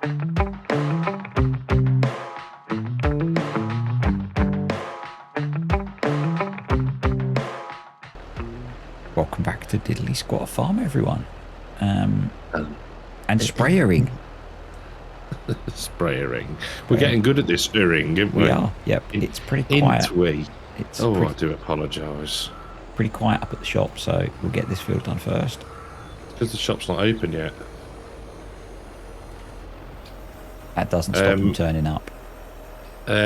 Welcome back to Diddly Squatter Farm, everyone. And sprayering. Sprayering. We're getting good at this ring, aren't we? We are. Yep. It's pretty quiet. It's I do apologise. Pretty quiet up at the shop, so we'll get this field done first. Because the shop's not open yet. That doesn't stop them turning up. What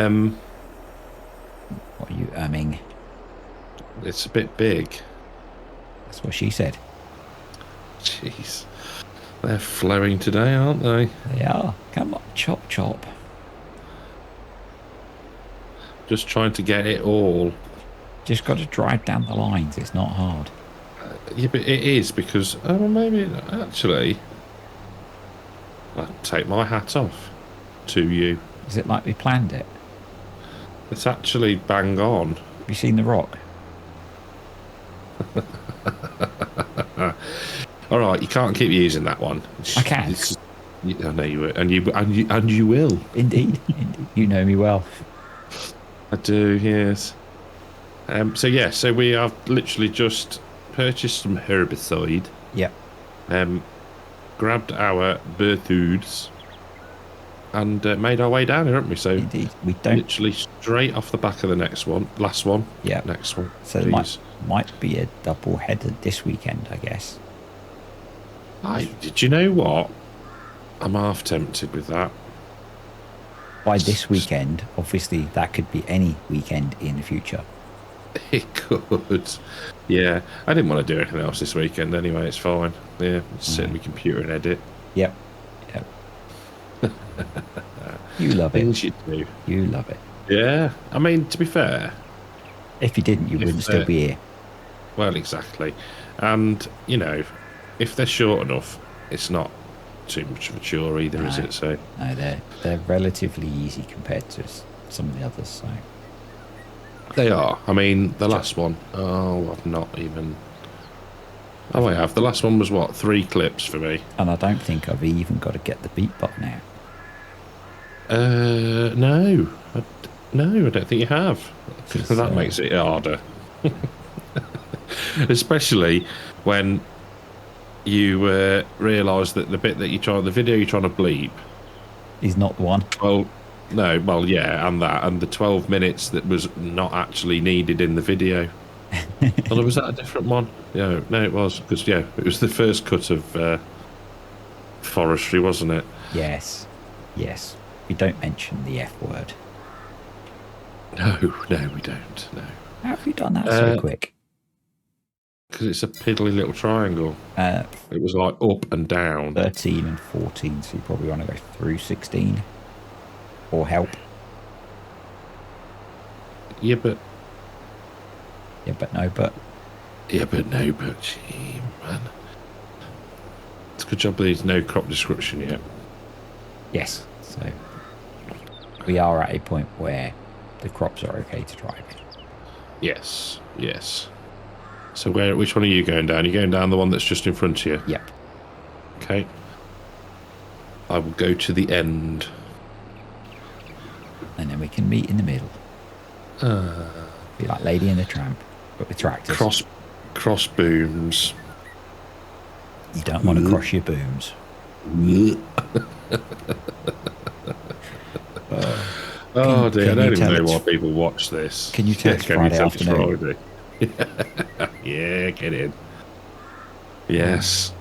are you umming? It's a bit big. That's what she said. Jeez. They're flowing today, aren't they? They are. Come on, chop, chop. Just trying to get it all. Just got to drive down the lines. It's not hard. Yeah, but it is because, maybe actually, I'll take my hat off to you. Is it like we planned it? It's actually bang on. Have you seen The Rock? All right, you can't keep using that one. I can. I know you will, and you will. Indeed, indeed. You know me well. I do, yes. So we have literally just purchased some herbicide. Yep. Grabbed our berthoutes and made our way down here, haven't we? So indeed, we don't literally straight off the back of the last one. Yeah. Next one. So there might be a double header this weekend, I guess. Did you know what? I'm half tempted with that. By this weekend, obviously, that could be any weekend in the future. It could. Yeah. I didn't want to do anything else this weekend anyway. It's fine. Yeah. Just sit on my computer and edit. Yep. You love it. Things you do. You love it. Yeah. I mean, to be fair. If you didn't, you wouldn't still be here. Well, exactly. And, if they're short enough, it's not too much of a chore either, is it? So no, they're relatively easy compared to some of the others. So they are. I mean, the last one. Oh, I've not even. Oh, I have. The last one was what? 3 clips for me. And I don't think I've even got to get the beat button out. No, I don't think you have. That makes it harder, especially when you realise that the bit that the video you're trying to bleep is not the one. Well, no, well, yeah, and the 12 minutes that was not actually needed in the video. Well, was that a different one? Yeah, no, it was because it was the first cut of forestry, wasn't it? Yes. We don't mention the F word. No, we don't. No. How have you done that so quick? Because it's a piddly little triangle. It was like up and down. 13 and 14, so you probably want to go through 16. Or help. Yeah, but no, but. Gee, man. It's a good job there's no crop description yet. Yes, so we are at a point where the crops are okay to drive. Yes. So which one are you going down? You're going down the one that's just in front of you? Yep. Okay. I will go to the end. And then we can meet in the middle. Be like Lady and the Tramp, but with tractors. Cross booms. You don't want to cross your booms. Oh dear, I don't even know why people watch this. Can you tell it's Friday afternoon? Yeah, get in. Yes,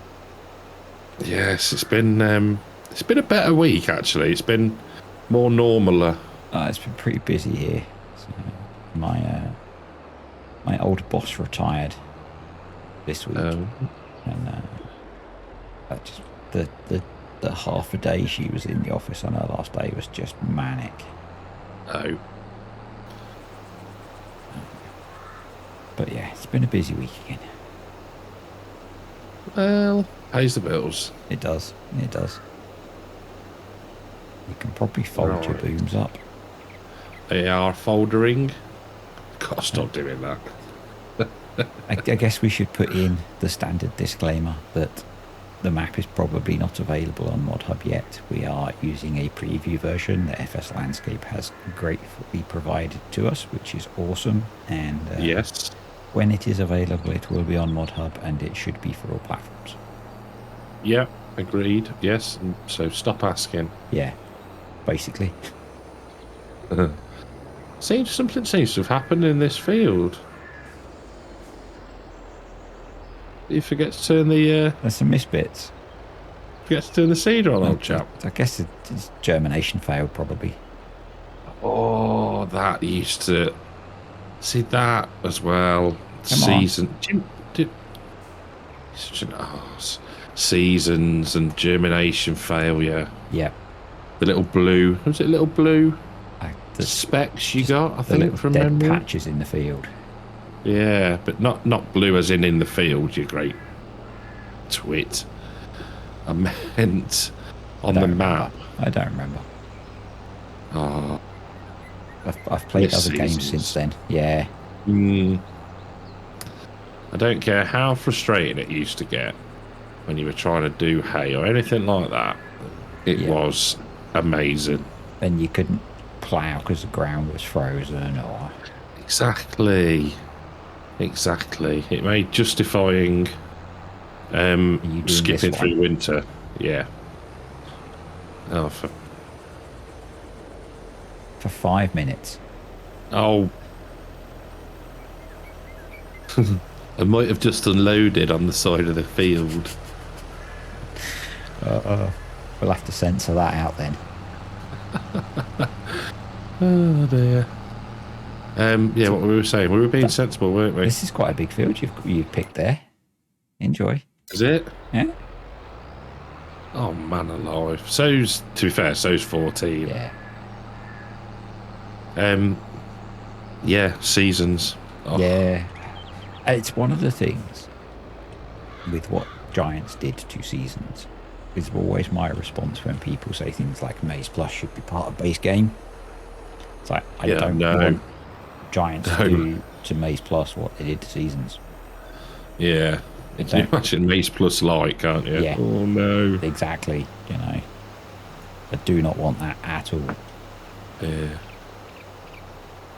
it's been a better week actually. It's been more normal. It's been pretty busy here. So my old boss retired this week, and just the half a day she was in the office on her last day was just manic. Oh. But yeah, it's been a busy week again. Well, pays the bills. It does. You can probably fold your booms up. They are foldering. Gotta stop doing that. I guess we should put in the standard disclaimer that the map is probably not available on Mod Hub yet. We are using a preview version that FS Landscape has gratefully provided to us, which is awesome. And yes, when it is available, it will be on Mod Hub, and it should be for all platforms. Yeah, agreed. Yes, so stop asking. Yeah, basically. Something seems to have happened in this field. You forget to turn the There's some misbits. forget to turn the seeder on, old chap. I guess it's germination failed, probably. Oh, that used to see that as well. Season. Such an arse. Seasons and germination failure. Yeah. The little blue. Was it little blue? The specks you got, I think, from dead memory. patches in the field. Yeah, but not blue as in the field, you great twit. I meant on the map. I don't remember. Oh, I've played other games since then. Yeah. I don't care how frustrating it used to get when you were trying to do hay or anything like that. It was amazing. Then you couldn't plough because the ground was frozen, or exactly. It made justifying skipping through winter. Yeah. Oh, for 5 minutes. Oh. I might have just unloaded on the side of the field. We'll have to censor that out then. Oh dear. Yeah, what we were saying, we were being sensible, weren't we? This is quite a big field you've picked there. Enjoy. Is it? Yeah. Oh man alive. So's, to be fair, so's 14. Yeah. Yeah, seasons. Oh. Yeah. It's one of the things with what Giants did to seasons. Is always my response when people say things like Maze Plus should be part of base game. It's like, I don't want Giants to do to Maze Plus what they did to seasons. Yeah. You can imagine Maze Plus like, can't you? Yeah. Oh no. Exactly. You know, I do not want that at all. Yeah.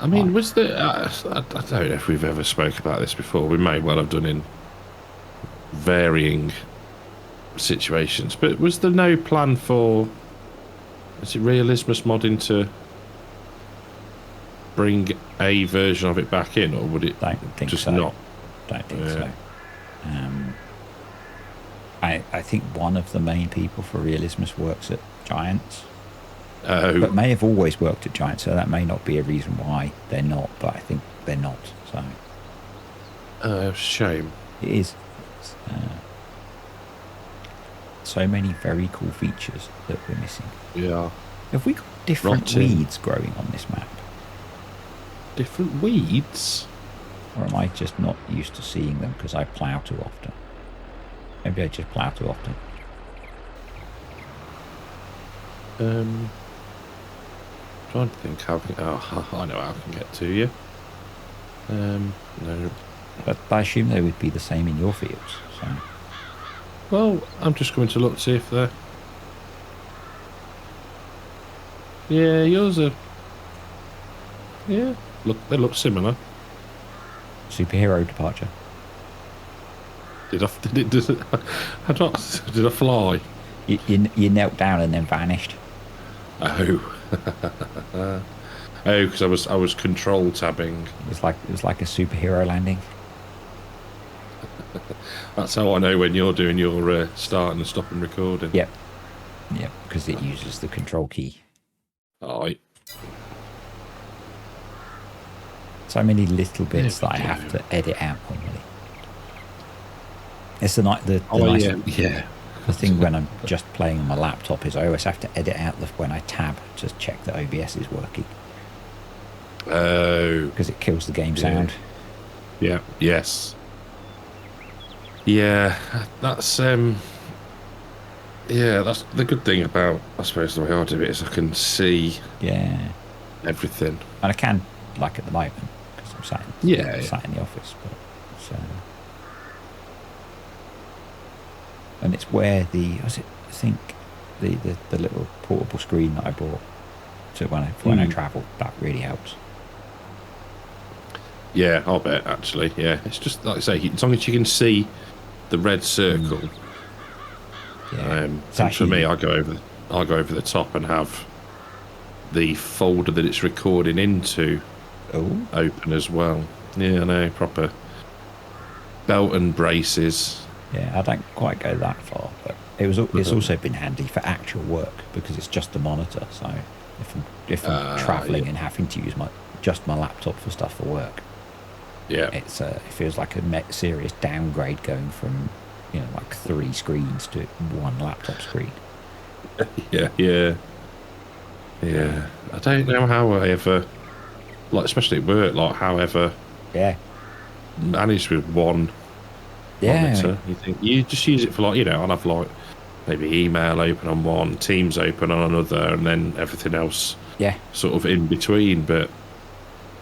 I mean, was there... I don't know if we've ever spoke about this before. We may well have done in varying situations. But was there no plan for... Is it Realismus modding to bring a version of it back in? Or would it just not? Don't think so. I think one of the main people for Realismus works at Giants. But may have always worked at Giants, so that may not be a reason why they're not, but I think they're not. So shame. It is. So many very cool features that we're missing. Yeah. Have we got different weeds growing on this map? Different weeds? Or am I just not used to seeing them because I plough too often? Maybe I just plough too often. Trying to think how I know how I can get to you. No. But I assume they would be the same in your fields. So. Well, I'm just going to look to see if they're... Yeah, yours are... Yeah, they look similar. Superhero departure. Did I fly? You knelt down and then vanished. Oh. Oh, because I was control tabbing. It was like a superhero landing. That's how I know when you're doing your starting and stopping recording. Yep. Yep, because it uses the control key. Aye. So many little bits that I have to edit out normally. It's the nice the thing when I'm just playing on my laptop is I always have to edit out when I tab to check that OBS is working. Oh. Because it kills the game sound. Yeah. Yes. Yeah. That's that's the good thing about, I suppose, the way I do it is I can see everything. And I can, like at the moment, because I'm sat in the office. But and it's where I think the little portable screen that I bought, so when I travel, that really helps. Yeah, I'll bet actually. Yeah, it's just like I say, as long as you can see the red circle. Yeah. And for me, I go over the top and have the folder that it's recording into open as well. Yeah, I know, proper belt and braces. Yeah, I don't quite go that far, but it's also been handy for actual work because it's just a monitor. So if I'm traveling and having to use my laptop for stuff for work, it feels like a serious downgrade going from like 3 screens to 1 laptop screen. Yeah. I don't know how I ever, like, especially at work, like, however, managed with 1 monitor. You think you just use it for, like, I'll have like maybe email open on one, Teams open on another, and then everything else sort of in between. But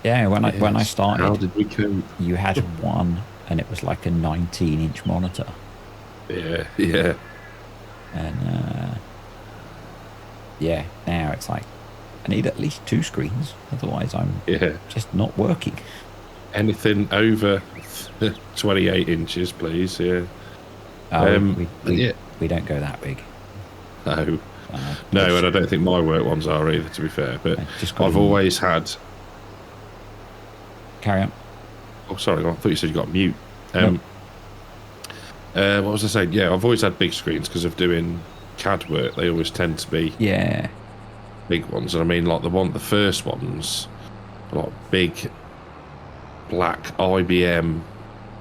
when I started, how did we cope? You had 1 and it was like a 19-inch monitor. Yeah. And now it's like I need at least 2 screens, otherwise I'm just not working. Anything over 28 inches, please. Yeah. We don't go that big. No, and I don't think my work ones are either, to be fair. But I've always had. Carry on. Oh, sorry, I thought you said you got mute. No. What was I saying? Yeah, I've always had big screens because of doing CAD work. They always tend to be big ones. And I mean, like the first ones, like big black IBM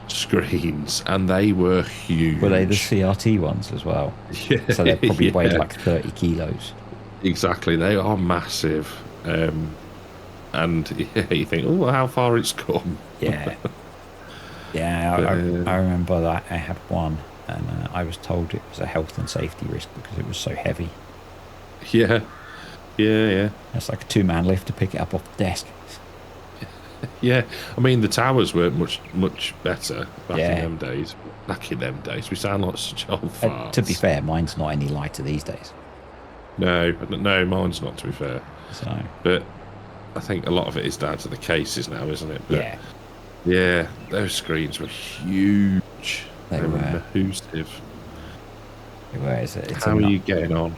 screens, and they were huge. Were they the CRT ones as well? Yeah. So they probably weighed like 30 kilos. Exactly, they are massive. And you think, oh, how far it's come. Yeah. I remember that I had 1, and I was told it was a health and safety risk because it was so heavy. Yeah. It's like a 2-man lift to pick it up off the desk. Yeah, I mean the towers weren't much better back in them days. We sound like such old farts. To be fair, mine's not any lighter these days. No, mine's not, to be fair. So, but I think a lot of it is down to the cases now, isn't it? But yeah, those screens were huge. They were massive. They were. How are you getting on?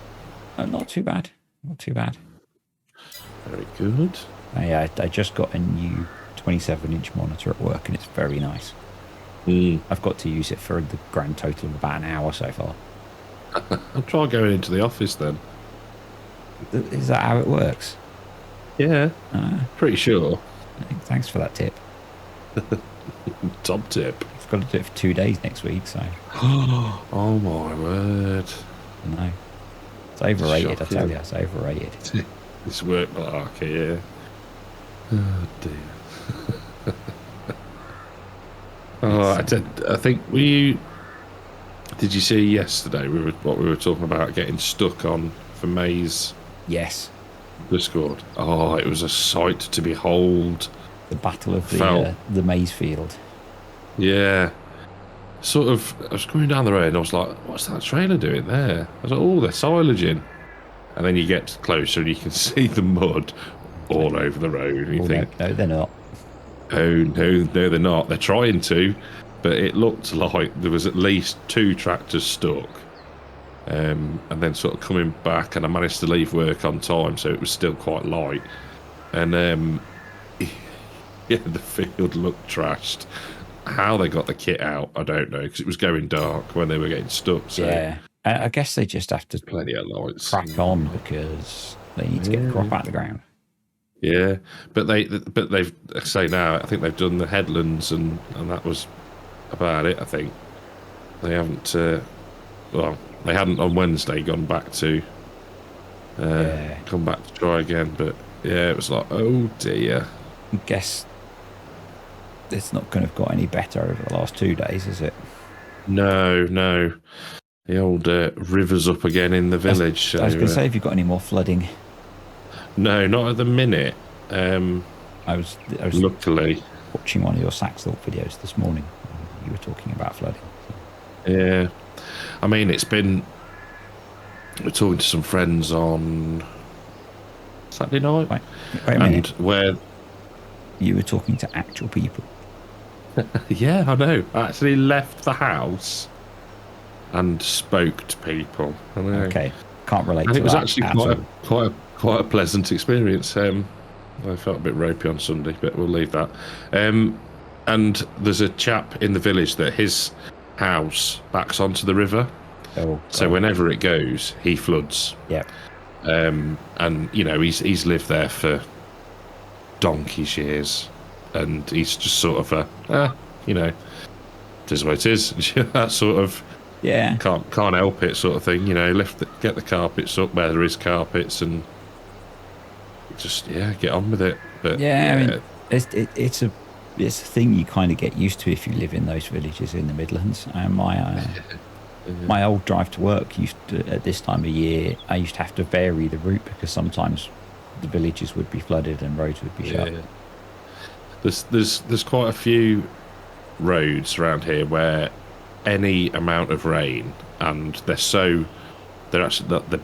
Not too bad. Very good. I just got a new 27-inch monitor at work, and it's very nice. I've got to use it for the grand total of about an hour so far. I'll try going into the office then. Is that how it works? Yeah, pretty sure. Thanks for that tip. Top tip. I've got to do it for 2 days next week, so. Oh my word! No, it's overrated. I tell you, it's overrated. This work malarkey, yeah. Oh dear. I think did you see yesterday what we were talking about getting stuck on for May's Discord? Oh, it was a sight to behold. The battle of the maize field. Yeah. Sort of, I was going down the road and I was like, what's that trailer doing there? I was like, oh, they're silaging. And then you get closer and you can see the mud all over the road. And you think, no, they're not. Oh, no, they're not. They're trying to. But it looked like there was at least 2 tractors stuck. And then sort of coming back, and I managed to leave work on time, so it was still quite light. And the field looked trashed. How they got the kit out, I don't know, because it was going dark when they were getting stuck. So yeah, I guess they just have to plenty of lights. Crack on because they need to get the crop out of the ground. Yeah, but they've say now I think they've done the headlands and that was about it. I think they haven't. They hadn't on Wednesday gone back to try again. But yeah, it was like, oh dear. I guess it's not going to have got any better over the last 2 days, is it? No. The old river's up again in the village. I was going to say, have you got any more flooding? No, not at the minute. I was luckily watching one of your Saxthorpe videos this morning. You were talking about flooding. Yeah, I mean, it's been. We're talking to some friends on Saturday night, Wait a minute. where You were talking to actual people. yeah, I know. I actually left the house and spoke to people. I know. Okay, can't relate And to it was that actually at all. quite a pleasant experience. I felt a bit ropey on Sunday, but we'll leave that. And there's a chap in the village that his house backs onto the river. Oh, so whenever it goes, he floods. Yeah. And you know, he's lived there for donkey's years, and he's just sort of you know, it is what it is. That sort of can't help it sort of thing. You know, get the carpets up where there is carpets, and just get on with it. But I mean, it's a thing you kind of get used to if you live in those villages in the Midlands. And my old drive to work at this time of year, I used to have to vary the route because sometimes the villages would be flooded and roads would be shut. There's quite a few roads around here where any amount of rain, and they're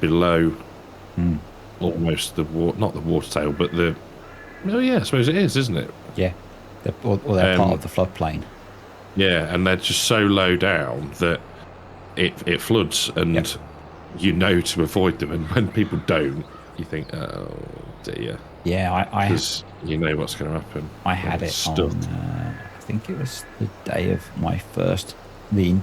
below almost not the water table, but I suppose it is, isn't it? Yeah, they're part of the floodplain. Yeah, and they're just so low down that it floods, and you know to avoid them. And when people don't, you think, oh dear. Yeah, because you know what's going to happen. I had it on. I think it was the day of my first, the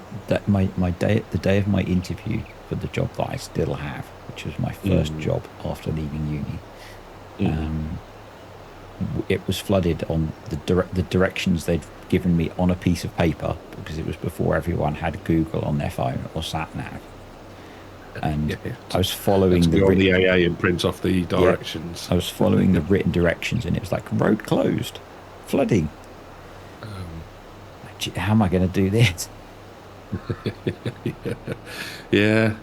day of my interview for the job that I still have, which was my first job after leaving uni. It was flooded on the directions they'd given me on a piece of paper, because it was before everyone had Google on their phone or sat nav. And I was following the AA and print off the directions. I was following the written directions, and it was like, road closed, flooding. How am I going to do this? Yeah,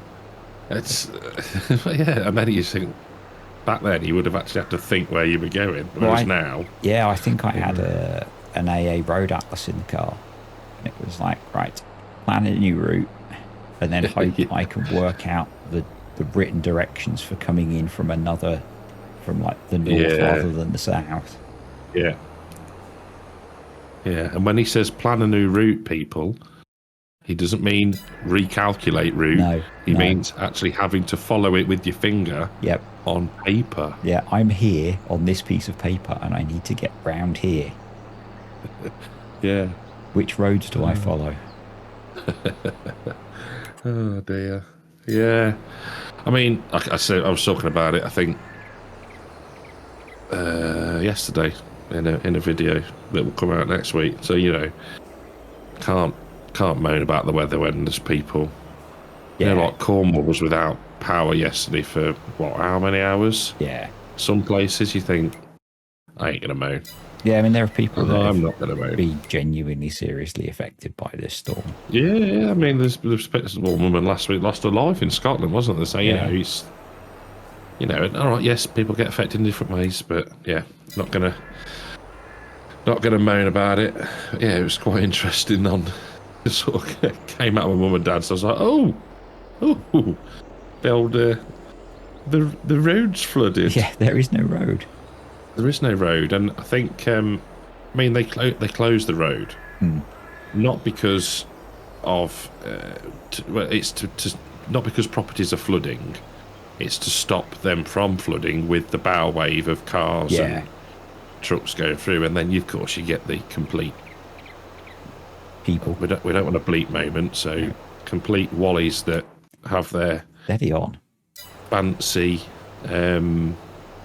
it's and then you think back then you would have actually had to think where you were going. Whereas now, I think I had an AA road atlas in the car, and it was like, right, plan a new route, and then hope I can work out the written directions for coming in from like the north rather than the south. Yeah. And when he says plan a new route, people, he doesn't mean recalculate route. No, he means actually having to follow it with your finger. Yep. On paper. Yeah, I'm here on this piece of paper, and I need to get round here. Yeah. Which roads do I follow? Oh dear. Yeah. I mean, I was talking about it, I think, yesterday in a video that will come out next week. So, you know, can't moan about the weather when there's people. Yeah. You know, like Cornwall was without power yesterday for how many hours? Yeah. Some places you think, I ain't gonna moan. Yeah, I mean, there are people that I'm not gonna moan. Be genuinely seriously affected by this storm. Yeah. I mean, there's one woman last week lost her life in Scotland, wasn't there? So you know, it's, you know, all right. Yes, people get affected in different ways, but yeah, not gonna moan about it. Yeah, it was quite interesting. It sort of came out of my mum and dad, so I was like, oh, the old the road's flooded. Yeah, there is no road. There is no road, and I think I mean they closed the road, not because of not because properties are flooding. It's to stop them from flooding with the bow wave of cars and trucks going through, and then of course you get the complete people. We don't want a bleak moment, so complete wallies that have their steady on fancy.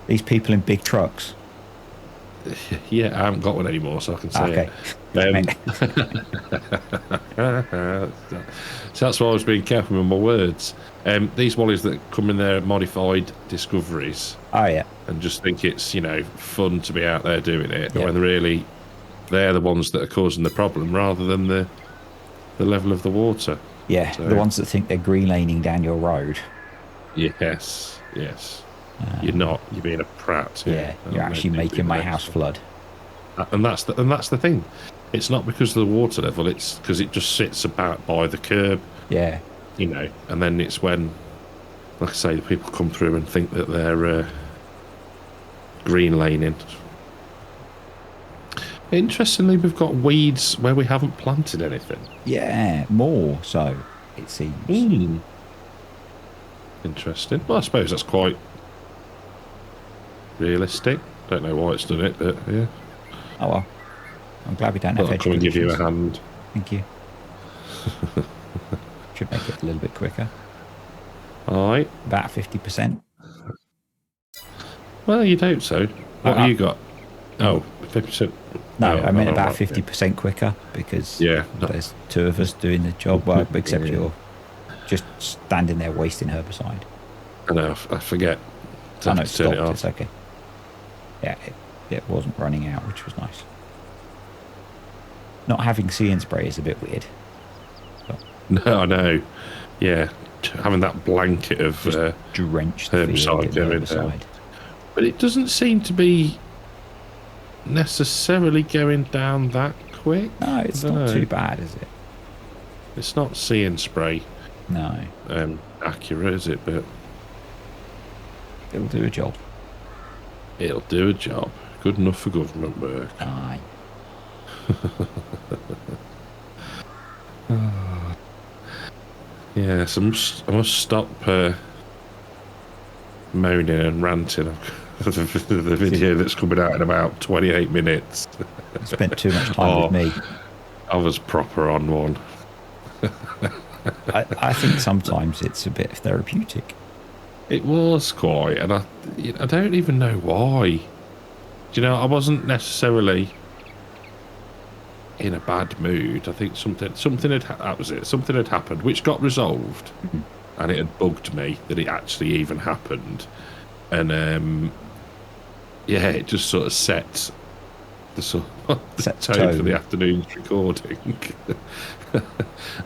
These people in big trucks. Yeah, I haven't got one anymore, so I can say it. So that's why I was being careful with my words. These wallies that come in their modified Discoveries. Oh yeah. And just think it's, you know, fun to be out there doing it, when really they're the ones that are causing the problem rather than the level of the water. Yeah, so, the ones that think they're green laning down your road. Yes. You're not. You're being a prat. Yeah, you're actually making my house flood. And that's the thing. It's not because of the water level. It's because it just sits about by the curb Yeah. You know, and then it's when, like I say, the people come through and think that they're green laning. Interestingly, we've got weeds where we haven't planted anything. Yeah, more so, it seems. Interesting. Well, I suppose that's quite realistic. Don't know why it's done it, but yeah. Oh well. I'm glad we don't have I'll come and give you a hand. Thank you. Should make it a little bit quicker. All right. About 50%. Well, you'd hope so. What have you got? Oh, 50%. No, I meant about right, 50% quicker because there's 2 of us doing the job, well, except you're just standing there wasting herbicide. I know, I forget to know, turn it off. It's okay. Yeah, it wasn't running out, which was nice. Not having See and Spray is a bit weird. But no, I know. Yeah, having that blanket of drenched the herbicide going down. But it doesn't seem to be necessarily going down that quick. No, it's not too bad, is it? It's not See and Spray. No. Accurate, is it? But it'll do a job. It'll do a job. Good enough for government work. Aye. Yes, I must stop moaning and ranting of the video that's coming out in about 28 minutes. You spent too much time with me. I was proper on one. I think sometimes it's a bit therapeutic. It was quite, and I don't even know why. Do you know, I wasn't necessarily in a bad mood. I think something had that was it. Something had happened which got resolved, and it had bugged me that it actually even happened, and it just sort of set the tone for the afternoon's recording.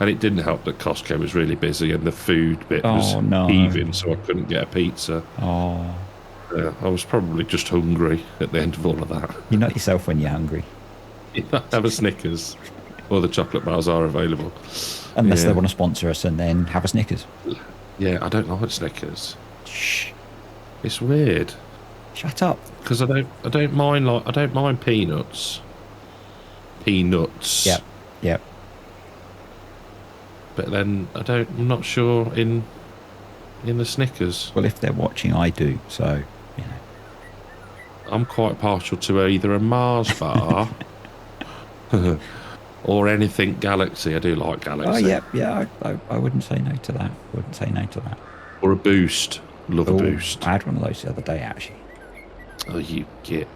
And it didn't help that Costco was really busy and the food bit was heaving, so I couldn't get a pizza. Oh. I was probably just hungry at the end of all of that. You're not yourself when you're hungry. Have a Snickers. Or the chocolate bars are available. Unless they want to sponsor us and then have a Snickers. Yeah, I don't like Snickers. Shh. It's weird. Shut up. Because I don't mind peanuts. Peanuts. Yep. But then I'm not sure in the Snickers. Well, if they're watching, I do. So, you know. I'm quite partial to either a Mars bar or anything Galaxy. I do like Galaxy. Oh, yeah. I wouldn't say no to that. Or a Boost. Love a Boost. I had one of those the other day, actually. Oh, you git.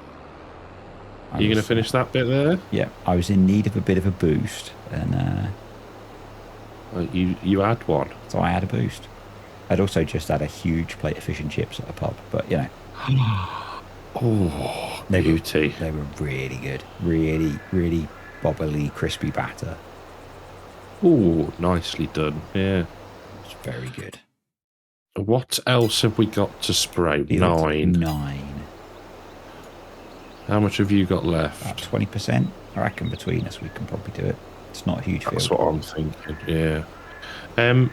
Are you going to finish that bit there? Yeah, I was in need of a bit of a boost, and you had one. So I had a boost. I'd also just had a huge plate of fish and chips at a pub, but you know. Oh, beauty. They were really good. Really, really bobbly, crispy batter. Oh, nicely done. Yeah. It's very good. What else have we got to spray? 9. How much have you got left? About 20%. I reckon between us we can probably do it. It's not a huge field. That's what I'm thinking, yeah. I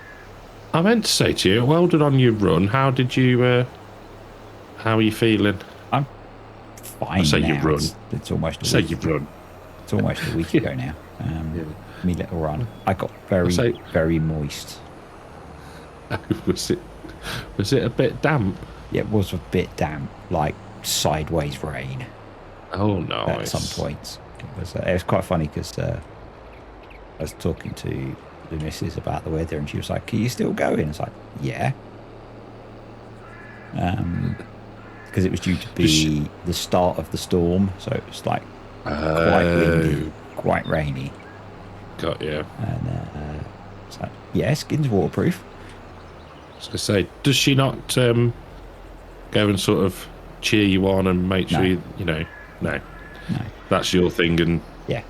meant to say to you, well done on your run. How are you feeling? I'm fine. I say now. you run. It's almost a week. Run. It's almost a week ago now. Me little run. I got very moist. Was it a bit damp? Yeah, it was a bit damp, like sideways rain. Oh, nice. At some points. It was quite funny because I was talking to the missus about the weather and she was like, "Are you still going?" It's like, yeah. Because it was due to be the start of the storm, so it was like quite windy, quite rainy. Got you. And it's like, yeah, skin's waterproof. I was going to say, does she not go and sort of cheer you on and make sure No. That's your thing, and it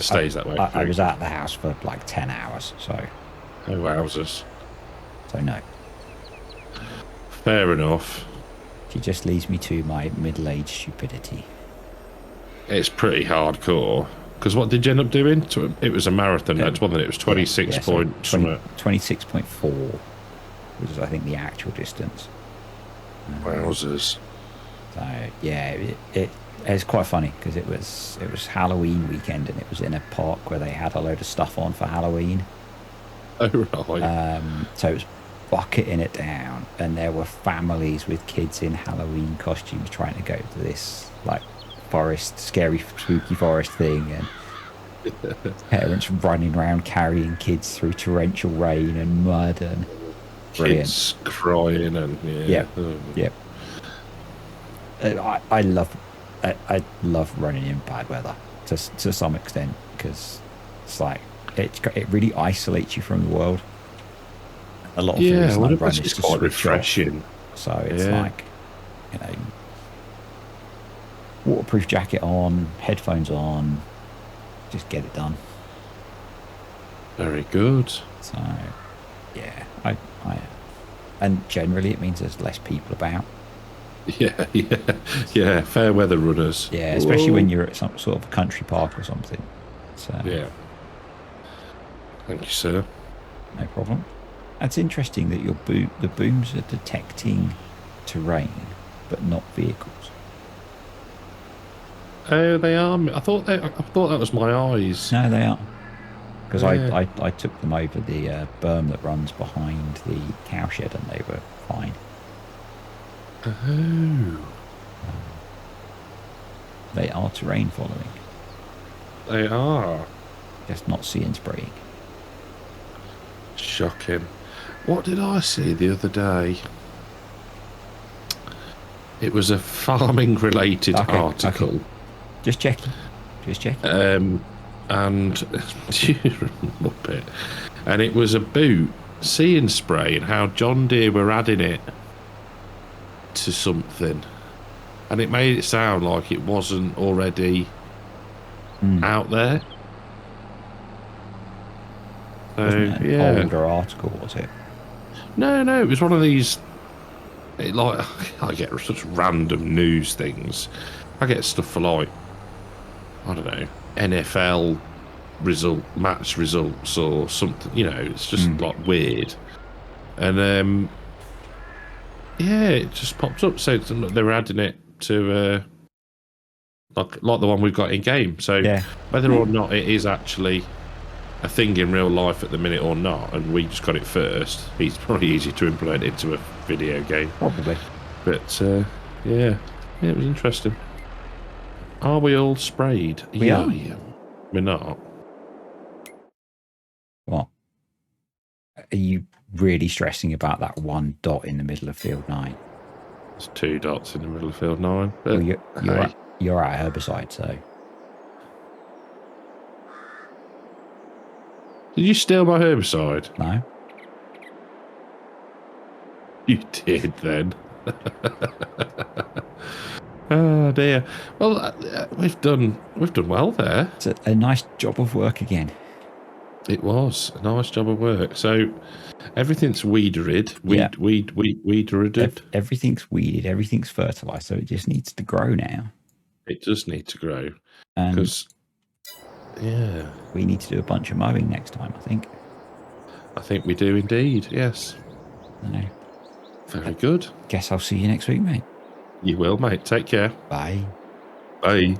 stays that way. I was at the house for like 10 hours, so. Oh, wowzers. So no. Fair enough. She just leads me to my middle-aged stupidity. It's pretty hardcore, Because what did you end up doing? It was a marathon, wasn't it? It was 26 points. 26.4 was, I think, the actual distance. Wowzers. So yeah, it's quite funny because it was Halloween weekend and it was in a park where they had a load of stuff on for Halloween. Oh right. So it was bucketing it down, and there were families with kids in Halloween costumes trying to go to this like scary spooky forest thing, and parents running around carrying kids through torrential rain and mud and kids crying and I love running in bad weather to some extent, because it's like it really isolates you from the world. A lot of the reason I run is quite refreshing. So it's like, waterproof jacket on, headphones on, just get it done. Very good. So yeah, I and generally it means there's less people about. Yeah. Fair weather runners. Yeah, especially when you're at some sort of country park or something. So yeah. Thank you, sir. No problem. It's interesting that the booms are detecting terrain, but not vehicles. Oh, they are. I thought that was my eyes. No, they are. Because I took them over the berm that runs behind the cowshed, and they were fine. Oh. They are terrain following. They are. Just not seeing spraying. Shocking. What did I see the other day? It was a farming related article. Okay. Just checking. And Muppet. And it was about See and Spray and how John Deere were adding it to something. And it made it sound like it wasn't already out there. So, wasn't it an older article, was it? No, it was one of these. I get such random news things. I get stuff for like, I don't know, NFL match results or something. It's just like weird. And it just popped up. So they were adding it to like the one we've got in game. So whether or not it is actually a thing in real life at the minute or not, and we just got it first, it's probably easy to implement into a video game. Probably. But it was interesting. Are we all sprayed? We are. We're not. What? Are you really stressing about that one dot in the middle of field 9? There's 2 dots in the middle of field 9. But well, you're at herbicide, so. Did you steal my herbicide? No. You did then. Oh dear. Well, we've done well there. It's a nice job of work again. It was a nice job of work. So everything's weedered. Weedered. Everything's weeded. Everything's fertilized. So it just needs to grow now. It does need to grow. Because yeah, we need to do a bunch of mowing next time, I think. I think we do indeed. Yes. No. Very good. Guess I'll see you next week, mate. You will, mate. Take care. Bye. Bye.